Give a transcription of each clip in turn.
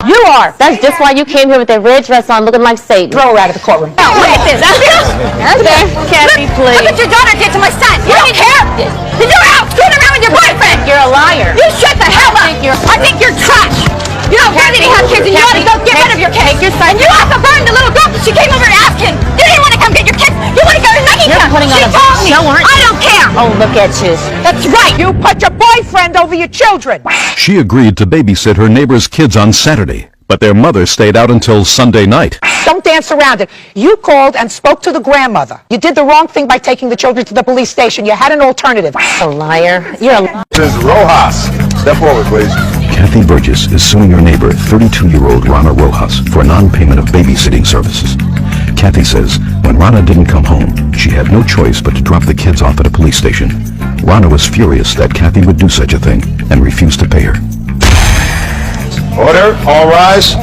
You are. That's just why you came here with that red dress on looking like Satan. Throw her out of the courtroom. Oh, look at this. Kathy, please. Look what your daughter did to my son. You don't care. And you're out screwing around with your boyfriend. You're a liar. You shut the hell up. I think you're trash. You don't really have kids, and you ought to go get rid of your kids. And you also burned the little girl because she came over to ask him. You didn't want to come get your kids. You want to go to Nugget. You're putting on a show, aren't you? I don't care. Oh, look at you. That's right. You put your boyfriend over your children. She agreed to babysit her neighbor's kids on Saturday, but their mother stayed out until Sunday night. Don't dance around it. You called and spoke to the grandmother. You did the wrong thing by taking the children to the police station. You had an alternative. A liar. You're a liar. Ms. Rojas, step forward, please. Kathy Burgess is suing her neighbor, 32-year-old Rana Rojas, for non-payment of babysitting services. Kathy says when Rana didn't come home, she had no choice but to drop the kids off at a police station. Rana was furious that Kathy would do such a thing and refused to pay her. Order, all rise.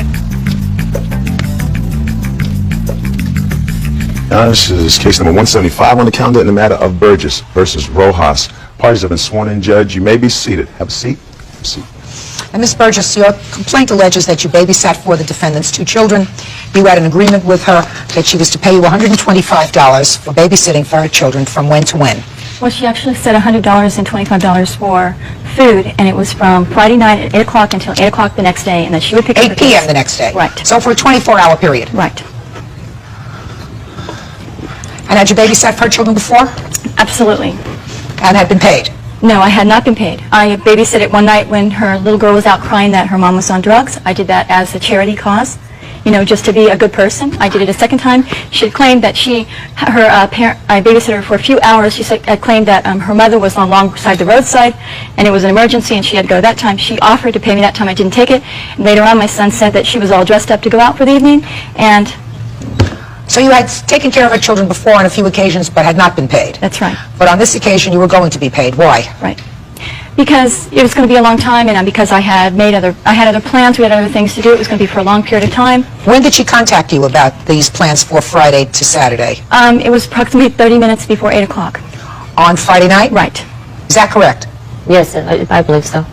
This is case number 175 on the calendar in the matter of Burgess versus Rojas. Parties have been sworn in. Judge, you may be seated. Have a seat. Have a seat. And Ms. Burgess, your complaint alleges that you babysat for the defendant's 2 children. You had an agreement with her that she was to pay you $125 for babysitting for her children from when to when? Well, she actually said $100 and $25 for food, and it was from Friday night at 8 o'clock until 8 o'clock the next day, and that she would pick up 8 p.m. the next day? Right. So for a 24-hour period? Right. And had you babysat for her children before? Absolutely. And had been paid? No, I had not been paid. I babysitted one night when her little girl was out crying that her mom was on drugs. I did that as a charity cause, you know, just to be a good person. I did it a second time. She had claimed that I babysitted her for a few hours. She claimed that her mother was alongside the roadside and it was an emergency and she had to go that time. She offered to pay me that time. I didn't take it. And later on, my son said that she was all dressed up to go out for the evening. And so you had taken care of her children before on a few occasions but had not been paid? That's right. But on this occasion you were going to be paid. Why? Right. Because it was going to be a long time, and because I had other plans, we had other things to do. It was going to be for a long period of time. When did she contact you about these plans for Friday to Saturday? It was approximately 30 minutes before 8 o'clock. On Friday night? Right. Is that correct? Yes, I believe so.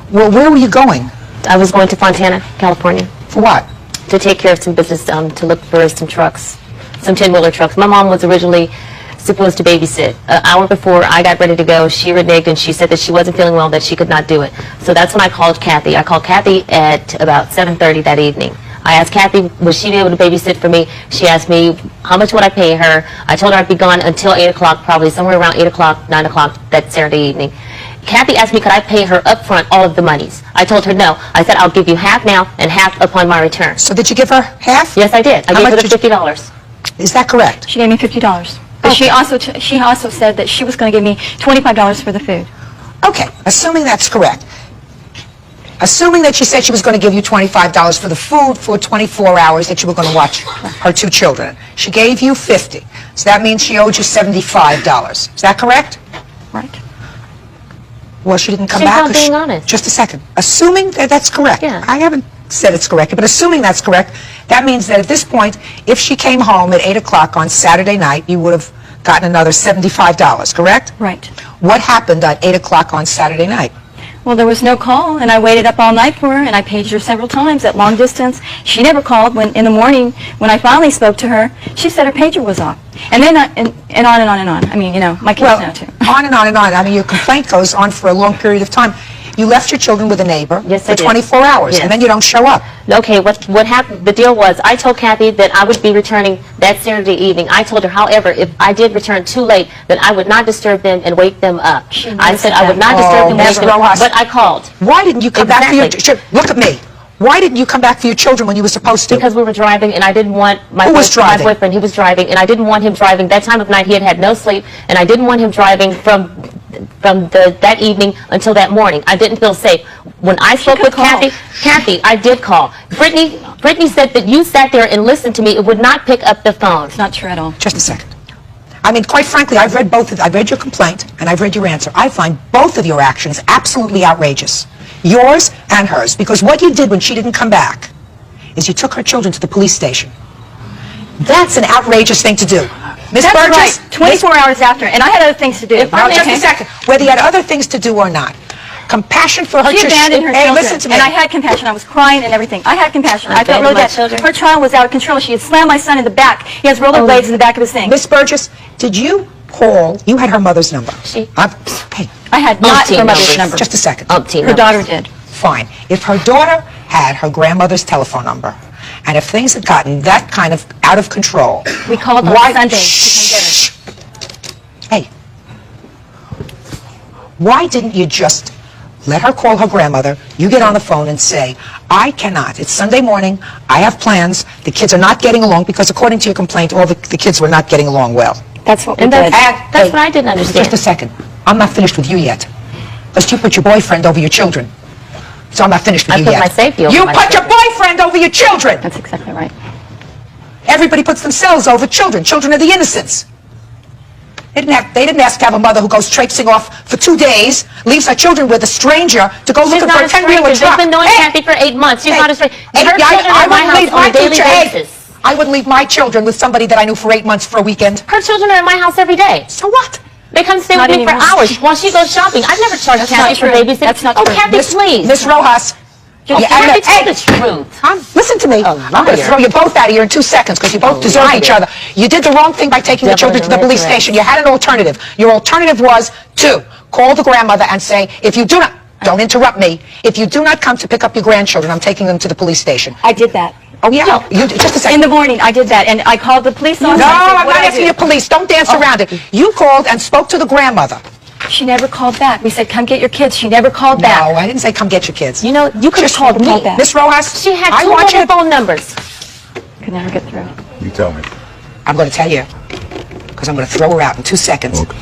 Well, where were you going? I was going to Fontana, California. For what? To take care of some business, to look for some trucks, some 10-wheeler trucks. My mom was originally supposed to babysit. An hour before I got ready to go, she reneged and she said that she wasn't feeling well, that she could not do it. So that's when I called Kathy. I called Kathy at about 7:30 that evening. I asked Kathy, would she be able to babysit for me? She asked me, how much would I pay her? I told her I'd be gone until 8 o'clock, probably somewhere around 8 o'clock, 9 o'clock that Saturday evening. Kathy asked me, could I pay her up front all of the monies? I told her no. I said, I'll give you half now and half upon my return. So did you give her half? Yes, I did. I gave her the $50. Is that correct? She gave me $50. But she also said that she was going to give me $25 for the food. Okay, assuming that's correct. Assuming that she said she was going to give you $25 for the food for 24 hours that you were going to watch her 2 children. She gave you $50. So that means she owed you $75. Is that correct? Right. Well, she didn't come She's back. not being honest. Just a second. Assuming that that's correct. Yeah. I haven't said it's correct, but assuming that's correct, that means that at this point, if she came home at 8 o'clock on Saturday night, you would have gotten another $75, correct? Right. What happened at 8 o'clock on Saturday night? Well, there was no call, and I waited up all night for her, and I paged her several times at long distance. She never called. When in the morning, when I finally spoke to her, she said her pager was off. And then, and on and on and on. I mean, you know, my kids know too. On and on and on. I mean, your complaint goes on for a long period of time. You left your children with a neighbor for 24 hours, and then you don't show up. Okay, what happened, the deal was, I told Kathy that I would be returning that Saturday evening. I told her, however, if I did return too late, then I would not disturb them and wake them up. I said I would not disturb them and wake them up, but I called. Why didn't you come back for your... Look at me. Why didn't you come back for your children when you were supposed to? Because we were driving, and I didn't want my boyfriend. He was driving, and I didn't want him driving. That time of night, he had had no sleep, and I didn't want him driving from that evening until that morning. I didn't feel safe. When I spoke with Kathy, I did call. Brittany said that you sat there and listened to me. It would not pick up the phone. It's not true at all. Just a second. I mean, quite frankly, I've read I've read your complaint, and I've read your answer. I find both of your actions absolutely outrageous. Yours and hers, because what you did when she didn't come back is you took her children to the police station. That's an outrageous thing to do. Ms. Burgess? Right. 24 hours after, and I had other things to do. Now, just a second. Whether you had other things to do or not, compassion for her. She abandoned her Hey, children. listen to me. And I had compassion. I was crying and everything. I had compassion. I felt Abandoned really my bad. children? Her child was out of control. She had slammed my son in the back. He has rollerblades in the back of his thing. Miss Burgess, did you call? You had her mother's number. She- Hey, I had not Umpteen her mother's numbers. number. just a second. Umpteen Her numbers. daughter did. Fine. If her daughter had her grandmother's telephone number, and if things had gotten that kind of out of control, We called on why? Sunday. Shh. Hey, why didn't you just let her call her grandmother? You get on the phone and say, "I cannot. It's Sunday morning. I have plans. The kids are not getting along because, according to your complaint, all the kids were not getting along well." That's what we And did. that's what I didn't understand. Just a second. I'm not finished with you yet. Because you put your boyfriend over your children. So I'm not finished with I you put yet. my safety over you my put your children. boyfriend over your children. That's exactly right. Everybody puts themselves over children. Children are the innocents. They didn't ask to have a mother who goes traipsing off for 2 days, leaves her children with a stranger to go She's looking not for a a 10-wheeler stranger. truck. They've been knowing Hey! Kathy for 8 months. She's Hey, not a stranger. hey, Her children are at my house on a daily basis. I wouldn't leave my children with somebody that I knew for 8 months for a weekend. Her children are at my house every day. So what? They come stay Not with me for anymore. hours while she goes shopping. I've never charged That's Kathy not for true. babysitting. That's not Oh, true. Kathy, please. Miss Rojas. Kathy, Hey, tell the truth. listen to me. I'm going to liar. throw you both out of here in 2 seconds because you both deserve liar. each other. You did the wrong thing by taking the Devil children in to a the police red dress. station. You had an alternative. Your alternative was to call the grandmother and say, if you do not, don't interrupt me, if you do not come to pick up your grandchildren, I'm taking them to the police station. I did that. Oh, yeah? Just a second. In the morning, I did that. And I called the police officer. No, and I said, I'm "What not do I asking do?" you police. Don't dance around it. You called and spoke to the grandmother. She never called back. We said, come get your kids. She never called No, back. I didn't say come get your kids. You know, you could have Just called me. back. Miss Rojas, She had I 2 want you mobile to... phone numbers. Could never get through. You tell me. I'm going to tell you, because I'm going to throw her out in 2 seconds. Okay.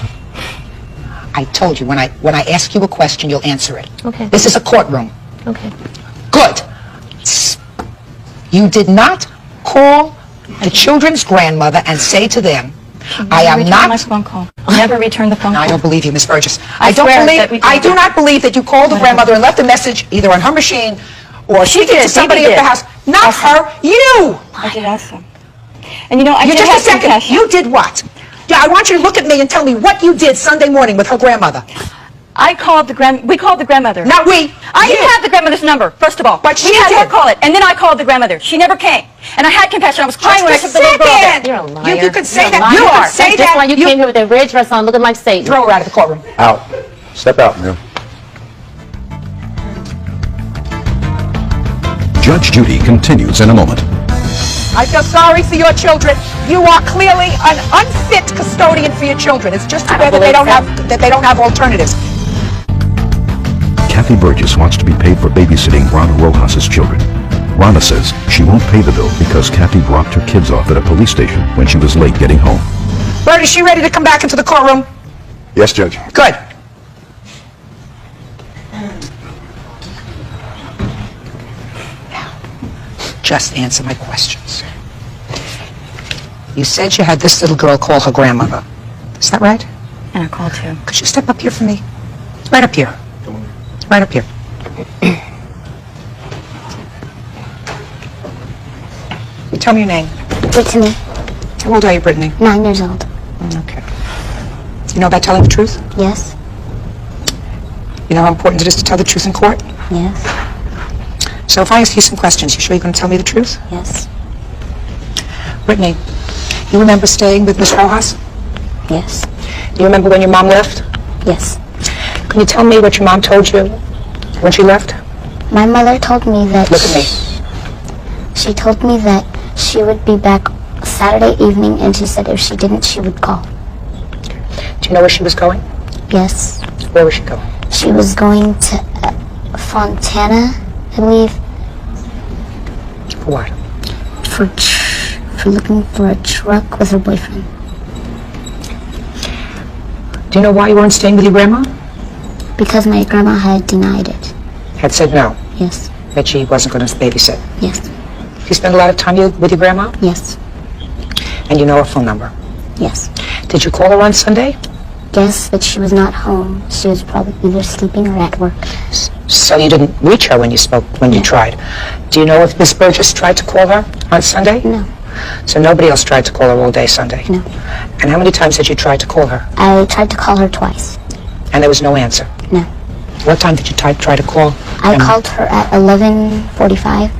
I told you, when I ask you a question, you'll answer it. Okay. This is a courtroom. Okay. Good. You did not call the children's grandmother and say to them, I am Return my not... phone call. Never returned the phone I call. don't believe you, Miss Burgess. I don't swear believe. that we did I do that. not believe that you called the grandmother and left a message either on her machine or She speaking did, to somebody Baby at the did. house. Not her, you. I did also. And you know, I You did just a have second. compassion. You did what? Yeah, I want you to look at me and tell me what you did Sunday morning with her grandmother. I called we called the grandmother. Not we. I You. didn't have the grandmother's number, first of all. But she we had did. her call it, and then I called the grandmother. She never came. And I had compassion. I was crying when I took Just a the little girl there. second. You're a liar. You could say You're a that. liar. You are. could say That's just that. why you came here with a red dress on looking like Satan. Throw her out of the courtroom. Out. Step out, ma'am. Judge Judy continues in a moment. I feel sorry for your children. You are clearly an unfit custodian for your children. It's just too bad that they don't have alternatives. Kathy Burgess wants to be paid for babysitting Rhonda Rojas's children. Rhonda says she won't pay the bill because Kathy dropped her kids off at a police station when she was late getting home. Bert, is she ready to come back into the courtroom? Yes, Judge. Good. Now, just answer my questions. You said you had this little girl call her grandmother. Is that right? And I called too. Could you step up here for me? Right up here. Right up here. Tell me your name. Brittany, How old are you, Brittany? 9 years old. Okay. You know about telling the truth? Yes, You know how important it is to tell the truth in court? yes, So if I ask you some questions, you sure you're going to tell me the truth? yes, Brittany, you remember staying with Miss Rojas? yes, You remember when your mom left? yes. Can you tell me what your mom told you when she left? My mother told me that Look at me. she told me that she would be back Saturday evening, and she said if she didn't, she would call. Do you know where she was going? Yes, Where was she going? she was going to Fontana, I believe, For what? for looking for a truck with her boyfriend. Do you know why you weren't staying with your grandma? Because my grandma had denied it. Had said no, Yes, that she wasn't going to babysit. yes, You spend a lot of time with your grandma? yes, And you know her phone number. yes. Did you call her on Sunday? Yes, but she was not home. She was probably either sleeping or at work. So you didn't reach her when you tried. Do you know if Miss Burgess tried to call her on Sunday? No, So nobody else tried to call her all day Sunday? no. And how many times had you tried to call her? I tried to call her twice. And there was no answer? No. What time did you try to call? I called her at 11:45,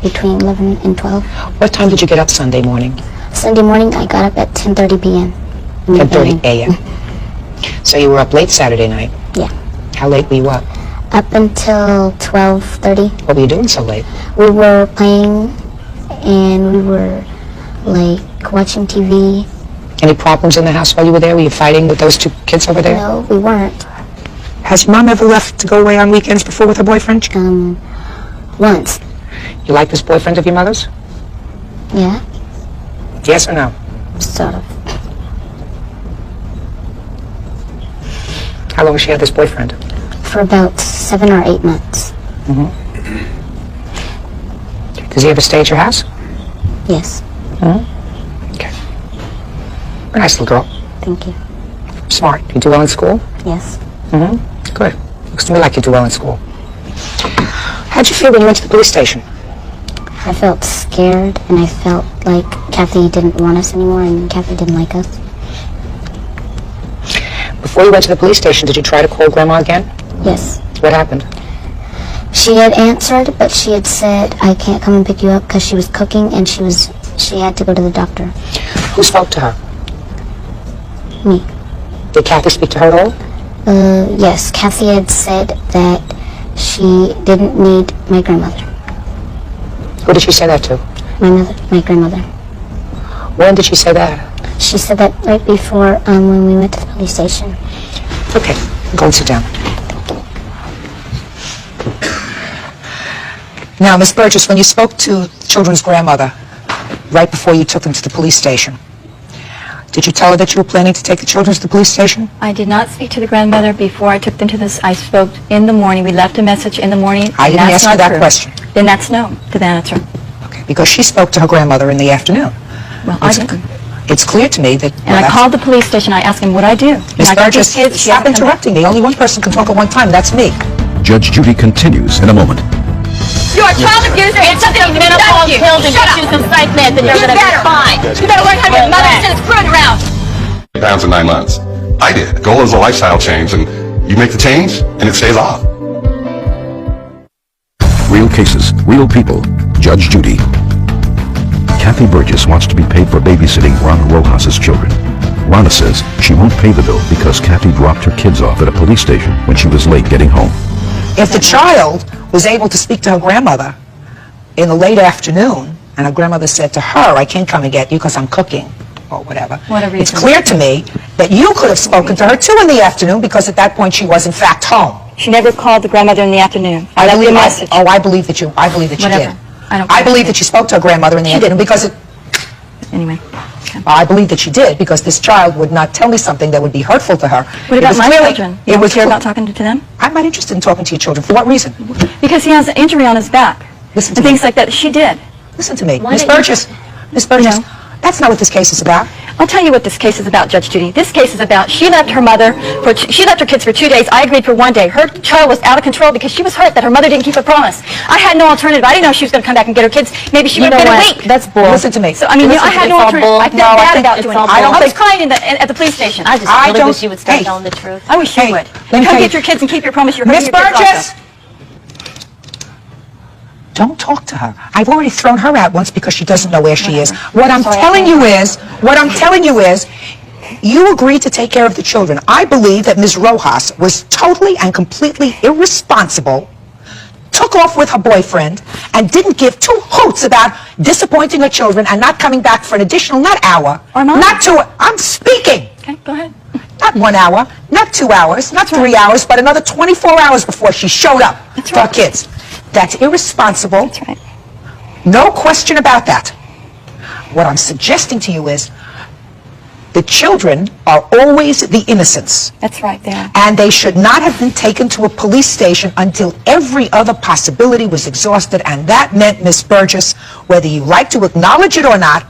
between 11 and 12. What time did you get up Sunday morning? Sunday morning, I got up at 10:30 p.m. 10:30 a.m. So you were up late Saturday night. Yeah. How late were you up? Up until 12:30. What were you doing so late? We were playing, and we were, like, watching TV. Any problems in the house while you were there? Were you fighting with those two kids over there? No, we weren't. Has your mom ever left to go away on weekends before with her boyfriend? Once. You like this boyfriend of your mother's? Yeah, Yes or no? sort of. How long has she had this boyfriend? For about 7 or 8 months. Does he ever stay at your house? Yes, Okay. You're a nice little girl. thank you. Smart. You do well in school? Yes. Good. Looks to me like you do well in school. How'd you feel when you went to the police station? I felt scared, and I felt like Kathy didn't want us anymore, and Kathy didn't like us. Before you went to the police station, did you try to call Grandma again? Yes. What happened? She had answered, but she had said, I can't come and pick you up because she was cooking, and she had to go to the doctor. Who spoke to her? Me. Did Kathy speak to her at all? Yes, Kathy had said that she didn't need my grandmother. Who did she say that to? My grandmother. When did she say that? She said that right before when we went to the police station. Okay, go and sit down. Now, Miss Burgess, when you spoke to the children's grandmother right before you took them to the police station, did you tell her that you were planning to take the children to the police station? I did not speak to the grandmother before I took them to this. I spoke in the morning. We left a message in the morning. I and didn't that's ask you not that true. question. Then that's no to the answer. Okay, because she spoke to her grandmother in the afternoon. Well, I didn't. It's clear to me that... And I called the police station. I asked him what I do. And Miss I got these Burgess, kids. She stop hasn't come back. interrupting me. Only one person can talk at one time. That's me. Judge Judy continues in a moment. You're a child abuser and something you menopause pills and get you some psych meds and you're gonna be fine. You better learn how your mother sends screwed around. Pounds in 9 months. I did. Goal is a lifestyle change, and you make the change, and it stays off. Real cases, real people. Judge Judy. Kathy Burgess wants to be paid for babysitting Rana Rojas's children. Rana says she won't pay the bill because Kathy dropped her kids off at a police station when she was late getting home. If the child was able to speak to her grandmother in the late afternoon, and her grandmother said to her, I can't come and get you because I'm cooking, or whatever, What a it's reason. clear to me that you could have spoken to her too in the afternoon because at that point she was in fact home. She never called the grandmother in the afternoon. I left a message. I believe that you did. Whatever. I don't I care. believe that she spoke to her grandmother in the afternoon because Anyway. I believe that she did because this child would not tell me something that would be hurtful to her. What about my children? You don't care about talking to them? I'm not interested in talking to your children. For what reason? Because he has an injury on his back. Listen And to me. things like that. She did. Listen to me. Why Miss didn't you- Burgess. Miss Burgess, No. that's not what this case is about. I'll tell you what this case is about, Judge Judy. This case is about she left her mother for she left her kids for 2 days. I agreed for 1 day. Her child was out of control because she was hurt that her mother didn't keep her promise. I had no alternative. I didn't know she was going to come back and get her kids. Maybe she would have been a week. That's bull. Listen to me. So I mean, Listen I to had me. no It's all alternative. bull. I felt No, I bad think about it's doing all it. bull. I don't I was think- crying at the police station. I just I really don't- wish you would start hey. telling the truth. I wish you Hey, would. let me Come tell get you- your kids and keep your promise. You're Miss hurting your kids Burgess! also. Don't talk to her. I've already thrown her out once because she doesn't know where she is. Whatever. What I'm Sorry, I telling can't. you is, you agreed to take care of the children. I believe that Ms. Rojas was totally and completely irresponsible, took off with her boyfriend, and didn't give two hoots about disappointing her children and not coming back for an additional, not hour, Or mine. not 2, I'm speaking. Okay, go ahead. Not 1 hour, not 2 hours, not 3 hours, but another 24 hours before she showed up That's for her right. kids. That's irresponsible. That's right. No question about that. What I'm suggesting to you is the children are always the innocents, That's right there. and they should not have been taken to a police station until every other possibility was exhausted, and that meant, Miss Burgess, whether you like to acknowledge it or not,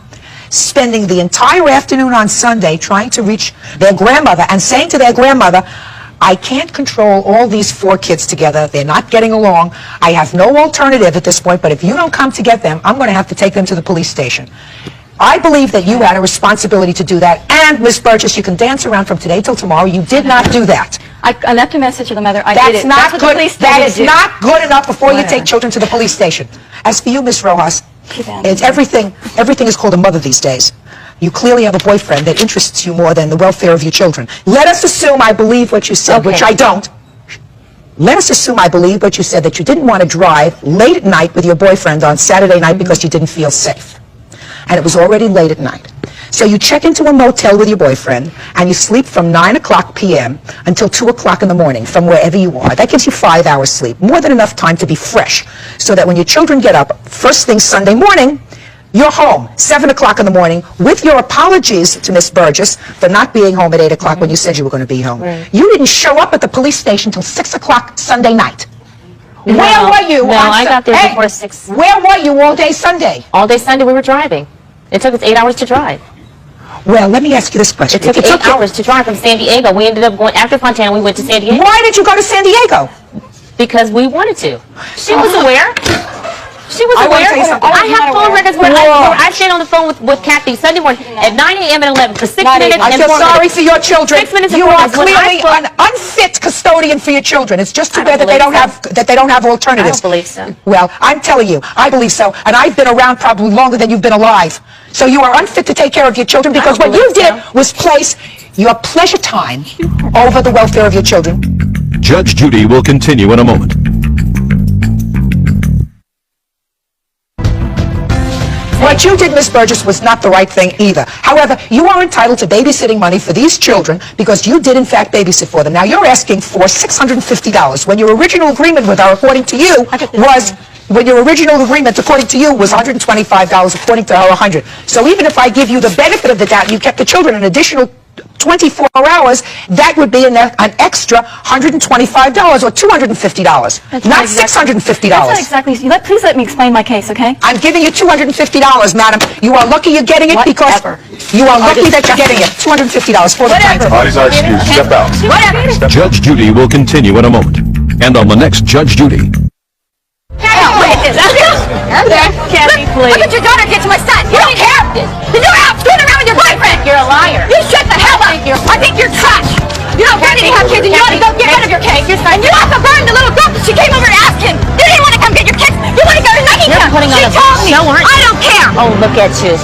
spending the entire afternoon on Sunday trying to reach their grandmother and saying to their grandmother, I can't control all these 4 kids together. They're not getting along. I have no alternative at this point, but if you don't come to get them, I'm going to have to take them to the police station. I believe that you had a responsibility to do that. And, Ms. Burgess, you can dance around from today till tomorrow. You did not do that. I left a message to the mother. I did That's it. not what good. the police told That me to is do. not good enough before you Whatever. take children to the police station. As for you, Ms. Rojas, Keep at it's it. everything is called a mother these days. You clearly have a boyfriend that interests you more than the welfare of your children. Let us assume I believe what you said, which Okay. I don't. Let us assume I believe what you said, that you didn't want to drive late at night with your boyfriend on Saturday night because you didn't feel safe. And it was already late at night. So you check into a motel with your boyfriend, and you sleep from 9 o'clock p.m. until 2 o'clock in the morning from wherever you are. That gives you 5 hours sleep, more than enough time to be fresh, so that when your children get up, first thing Sunday morning, you're home, 7 o'clock in the morning, with your apologies to Miss Burgess for not being home at 8 o'clock when you said you were going to be home. You didn't show up at the police station till 6 o'clock Sunday night. Where were you? No, on I got there Hey, before 6. Where were you all day Sunday? All day Sunday we were driving. It took us 8 hours to drive. Well, let me ask you this question. It took If 8 hours to drive from San Diego. We ended up going, after Fontana, we went to San Diego Why did you go to San Diego? because we wanted to. She was aware. She was I wanna aware. tell you something. I have phone records where Whoa. I stayed on the phone with Kathy Sunday morning at 9 a.m. and 11 for 6 Not minutes even. I and feel 4 sorry minutes. for your children. 6 minutes and You 4 are minutes. When I clearly spoke- an unfit custodian for your children. It's just too I bad don't that they don't believe have alternatives. I don't believe so. Well, I'm telling you, I believe so, and I've been around probably longer than you've been alive. So you are unfit to take care of your children because I what don't you believe did so. was place your pleasure time over the welfare of your children. Judge Judy will continue in a moment. What you did, Miss Burgess, was not the right thing either. However, you are entitled to babysitting money for these children because you did, in fact, babysit for them. Now, you're asking for $650 when your original agreement with her, according to you, was... When your original agreement, according to you, was $125, according to her, $100. So even if I give you the benefit of the doubt, you kept the children an additional 24 hours, that would be an extra $125 or $250, not $650. That's not exactly. Please let me explain my case, okay? I'm giving you $250, madam. You are lucky you're getting it because Whatever. you are lucky that you're getting it. $250 for the plaintiff. All these are excuses. Step out. Whatever. Judge Judy will continue in a moment. And on the next Judge Judy. Kathy, please. Look what your daughter did to my son. You don't care. Then you're out screwing around with your boyfriend. You're a liar. You shut the hell up. I think you're trash. You don't really have kids and you ought to go get rid of your kids. And you also burned the little girl because she came over to ask him. You didn't want to come get your kids. You want to go to Nike You're Camp. putting on She a told me. show, aren't you? I don't care. Oh, look at you.